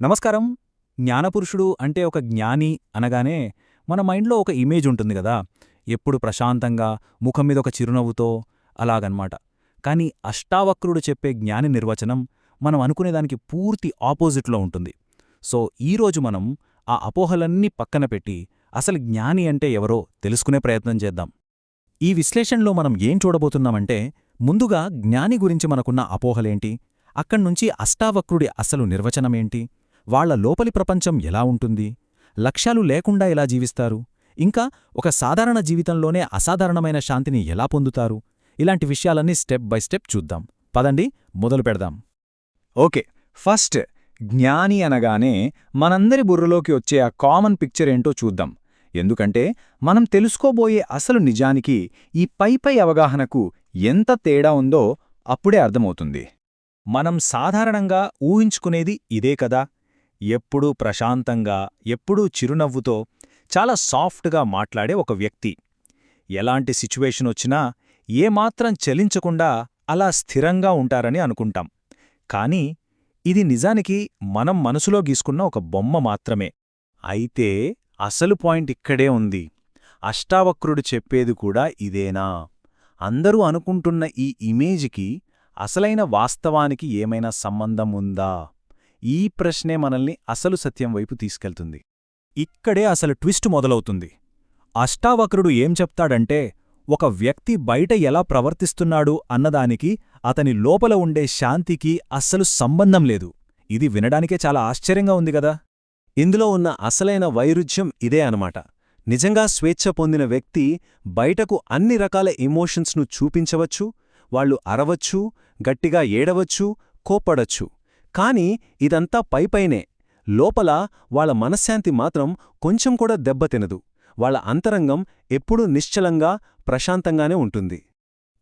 నమస్కారం. జ్ఞానపురుషుడు అంటే ఒక జ్ఞాని అనగానే మన మైండ్లో ఒక ఇమేజ్ ఉంటుంది గదా! ఎప్పుడు ప్రశాంతంగా, ముఖం మీద ఒక చిరునవ్వుతో అలాగనమాట. కానీ అష్టావక్రుడు చెప్పే జ్ఞాని నిర్వచనం మనం అనుకునేదానికి పూర్తి ఆపోజిట్లో ఉంటుంది. సో ఈరోజు మనం ఆ అపోహలన్నీ పక్కన పెట్టి అసలు జ్ఞాని అంటే ఎవరో తెలుసుకునే ప్రయత్నం చేద్దాం. ఈ విశ్లేషణలో మనం ఏం చూడబోతున్నామంటే, ముందుగా జ్ఞాని గురించి మనకున్న అపోహలేంటి, అక్కడ్నుంచి అష్టావక్రుడి అసలు నిర్వచనమేంటి, వాళ్ల లోపలి ప్రపంచం ఎలా ఉంటుంది, లక్ష్యాలు లేకుండా ఎలా జీవిస్తారు, ఇంకా ఒక సాధారణ జీవితంలోనే అసాధారణమైన శాంతిని ఎలా పొందుతారు, ఇలాంటి విషయాలన్నీ స్టెప్ బై స్టెప్ చూద్దాం. పదండి, మొదలు పెడదాం. ఓకే, ఫస్ట్ జ్ఞాని అనగానే మనందరి బుర్రలోకి వచ్చే ఆ కామన్ పిక్చర్ ఏంటో చూద్దాం. ఎందుకంటే మనం తెలుసుకోబోయే అసలు నిజానికి ఈ పైపై అవగాహనకు ఎంత తేడా ఉందో అప్పుడే అర్థమవుతుంది. మనం సాధారణంగా ఊహించుకునేది ఇదే కదా, ఎప్పుడూ ప్రశాంతంగా, ఎప్పుడూ చిరునవ్వుతో, చాలా సాఫ్ట్గా మాట్లాడే ఒక వ్యక్తి. ఎలాంటి సిచ్యువేషనొచ్చినా ఏమాత్రం చలించకుండా అలా స్థిరంగా ఉంటారని అనుకుంటాం. కానీ ఇది నిజానికి మనం మనసులో గీసుకున్న ఒక బొమ్మ మాత్రమే. అయితే అసలు పాయింట్ ఇక్కడే ఉంది. అష్టావక్రుడు చెప్పేది కూడా ఇదేనా? అందరూ అనుకుంటున్న ఈ ఇమేజికి అసలైన వాస్తవానికి ఏమైనా సంబంధం ఉందా? ఈ ప్రశ్నే మనల్ని అసలు సత్యం వైపు తీసుకెళ్తుంది. ఇక్కడే అసలు ట్విస్ట్ మొదలవుతుంది. అష్టావక్రుడు ఏం చెప్తాడంటే, ఒక వ్యక్తి బయట ఎలా ప్రవర్తిస్తున్నాడు అన్నదానికి అతని లోపల ఉండే శాంతికి అస్సలు సంబంధం లేదు. ఇది వినడానికే చాలా ఆశ్చర్యంగా ఉంది గదా. ఇందులో ఉన్న అసలైన వైరుధ్యం ఇదే అనమాట. నిజంగా స్వేచ్ఛ పొందిన వ్యక్తి బయటకు అన్ని రకాల ఎమోషన్స్ను చూపించవచ్చు, వాళ్ళు అరవచ్చు, గట్టిగా ఏడవచ్చు, కోప్పడచ్చు. కాని ఇదంతా పైపైనే. లోపల వాళ్ళ మనశ్శాంతి మాత్రం కొంచెం కూడా దెబ్బతినదు. వాళ్ళ అంతరంగం ఎప్పుడూ నిశ్చలంగా, ప్రశాంతంగానే ఉంటుంది.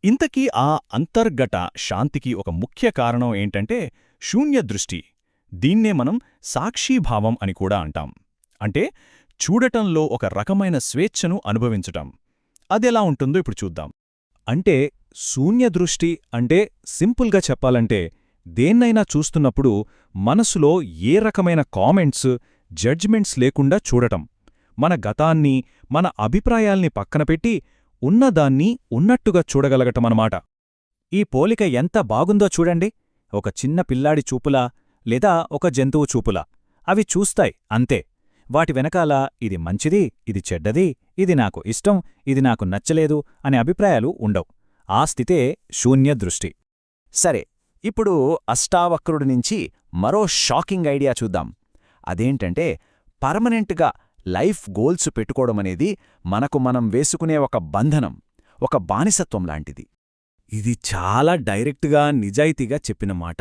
ఇంతకీ ఆ అంతర్గత శాంతికి ఒక ముఖ్య కారణం ఏంటంటే శూన్యదృష్టి. దీన్నే మనం సాక్షీభావం అని కూడా అంటాం. అంటే చూడటంలో ఒక రకమైన స్వేచ్ఛను అనుభవించటం. అదెలా ఉంటుందో ఇప్పుడు చూద్దాం. అంటే శూన్యదృష్టి అంటే సింపుల్గా చెప్పాలంటే, దేన్నైనా చూస్తున్నప్పుడు మనసులో ఏ రకమైన కామెంట్స్, జడ్జ్మెంట్స్ లేకుండా చూడటం. మన గతాన్ని, మన అభిప్రాయాల్ని పక్కనపెట్టి ఉన్నదాన్ని ఉన్నట్టుగా చూడగలగటమనమాట. ఈ పోలిక ఎంత బాగుందో చూడండి. ఒక చిన్న పిల్లాడి చూపులా లేదా ఒక జంతువు చూపులా. అవి చూస్తాయి అంతే. వాటి వెనకాల ఇది మంచిది, ఇది చెడ్డది, ఇది నాకు ఇష్టం, ఇది నాకు నచ్చలేదు అనే అభిప్రాయాలు ఉండవు. ఆ స్థితే శూన్యదృష్టి. సరే, ఇప్పుడు అష్టావక్రుడి నుంచి మరో షాకింగ్ ఐడియా చూద్దాం. అదేంటంటే, పర్మనెంట్గా లైఫ్ గోల్స్ పెట్టుకోవడమనేది మనకు మనం వేసుకునే ఒక బంధనం, ఒక బానిసత్వం లాంటిది. ఇది చాలా డైరెక్ట్గా, నిజాయితీగా చెప్పిన మాట.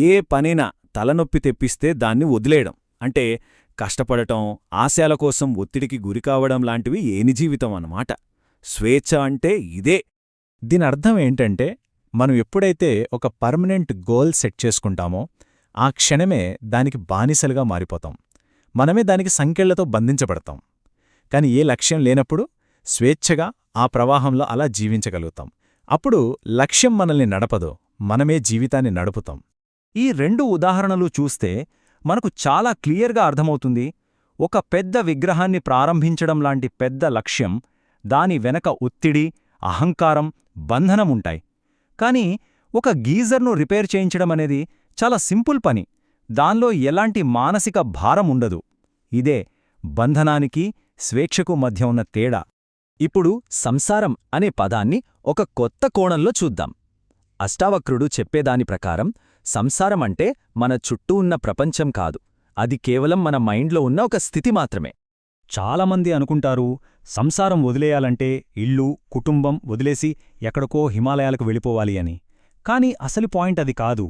ఏ పనైనా తలనొప్పి తెప్పిస్తే దాన్ని వదిలేయడం, అంటే కష్టపడటం, ఆశయాల కోసం ఒత్తిడికి గురికావడం లాంటివి ఏని జీవితం అన్నమాట. స్వేచ్ఛ అంటే ఇదే. దీనర్థం ఏంటంటే, మనం ఎప్పుడైతే ఒక పర్మనెంట్ గోల్ సెట్ చేసుకుంటామో ఆ క్షణమే దానికి బానిసలుగా మారిపోతాం. మనమే దానికి సంకెళ్లతో బంధించబడతాం. కాని ఏ లక్ష్యం లేనప్పుడు స్వేచ్ఛగా ఆ ప్రవాహంలో అలా జీవించగలుగుతాం. అప్పుడు లక్ష్యం మనల్ని నడపదో, మనమే జీవితాన్ని నడుపుతాం. ఈ రెండు ఉదాహరణలు చూస్తే మనకు చాలా క్లియర్గా అర్థమవుతుంది. ఒక పెద్ద విగ్రహాన్ని ప్రారంభించడం లాంటి పెద్ద లక్ష్యం, దాని వెనక ఒత్తిడి, అహంకారం, బంధనముంటాయి. కాని ఒక గీజర్ను రిపేర్ చేయించడమనేది చాలా సింపుల్ పని. దానిలో ఎలాంటి మానసిక భారం ఉండదు. ఇదే బంధనానికి, స్వేచ్ఛకు మధ్య ఉన్న తేడా. ఇప్పుడు సంసారం అనే పదాన్ని ఒక కొత్త కోణంలో చూద్దాం. అష్టావక్రుడు చెప్పేదాని ప్రకారం సంసారం అంటే మన చుట్టూ ఉన్న ప్రపంచం కాదు. అది కేవలం మన మైండ్లో ఉన్న ఒక స్థితి మాత్రమే. చాలామంది అనుకుంటారు, సంసారం వదిలేయాలంటే ఇల్లు, కుటుంబం వదిలేసి ఎక్కడికో హిమాలయాలకు వెళ్ళిపోవాలి అని. కాని అసలు పాయింట్ అది కాదు.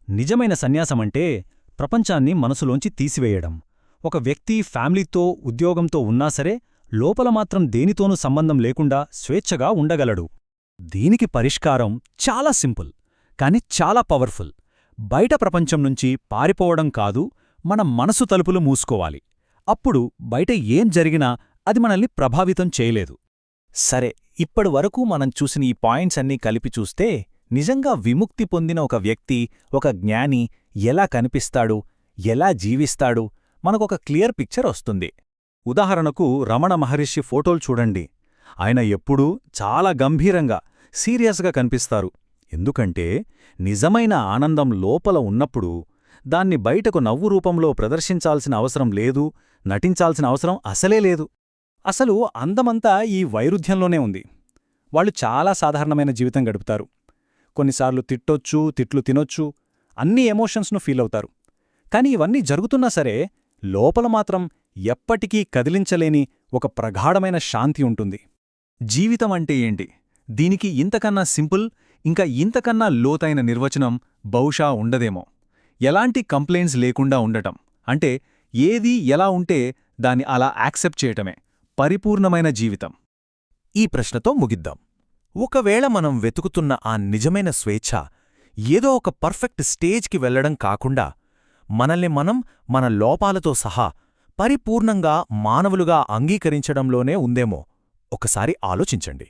నిజమైన సన్యాసమంటే ప్రపంచాన్ని మనసులోంచి తీసివేయడం. ఒక వ్యక్తి ఫ్యామిలీతో, ఉద్యోగంతో ఉన్నా సరే లోపల మాత్రం దేనితోనూ సంబంధం లేకుండా స్వేచ్ఛగా ఉండగలడు. దీనికి పరిష్కారం చాలా సింపుల్, కాని చాలా పవర్ఫుల్. బయట ప్రపంచం నుంచి పారిపోవడం కాదు, మన మనసు తలుపులు మూసుకోవాలి. అప్పుడు బయట ఏం జరిగినా అది మనల్ని ప్రభావితం చేయలేదు. సరే, ఇప్పటివరకు మనం చూసిన ఈ పాయింట్స్ అన్నీ కలిపి చూస్తే నిజంగా విముక్తి పొందిన ఒక వ్యక్తి, ఒక జ్ఞాని ఎలా కనిపిస్తాడు, ఎలా జీవిస్తాడు మనకొక క్లియర్ పిక్చర్ వస్తుంది. ఉదాహరణకు రమణ మహర్షి ఫోటోలు చూడండి. ఆయన ఎప్పుడూ చాలా గంభీరంగా, సీరియస్గా కనిపిస్తారు. ఎందుకంటే నిజమైన ఆనందం లోపల ఉన్నప్పుడు దాన్ని బయటకు నవ్వు రూపంలో ప్రదర్శించాల్సిన అవసరం లేదు, నటించాల్సిన అవసరం అసలే లేదు. అసలు అందమంతా ఈ వైరుధ్యంలోనే ఉంది. వాళ్ళు చాలా సాధారణమైన జీవితం గడుపుతారు. కొన్నిసార్లు తిట్టొచ్చు, తిట్లు తినొచ్చు, అన్ని ఎమోషన్స్ను ఫీలవుతారు. కాని ఇవన్నీ జరుగుతున్నా సరే లోపల మాత్రం ఎప్పటికీ కదిలించలేని ఒక ప్రగాఢమైన శాంతి ఉంటుంది. జీవితం అంటే ఏంటి? దీనికి ఇంతకన్నా సింపుల్, ఇంకా ఇంతకన్నా లోతైన నిర్వచనం బహుశా ఉండదేమో. ఎలాంటి కంప్లైంట్స్ లేకుండా ఉండటం అంటే ఏది ఎలా ఉంటే దాన్ని అలా యాక్సెప్ట్ చేయటమే పరిపూర్ణమైన జీవితం. ఈ ప్రశ్నతో ముగిద్దాం. ఒకవేళ మనం వెతుకుతున్న ఆ నిజమైన స్వేచ్ఛ ఏదో ఒక పర్ఫెక్ట్ స్టేజ్కి వెళ్లడం కాకుండా మనల్ని మనం మన లోపాలతో సహా పరిపూర్ణంగా మానవులుగా అంగీకరించడంలోనే ఉందేమో ఒకసారి ఆలోచించండి.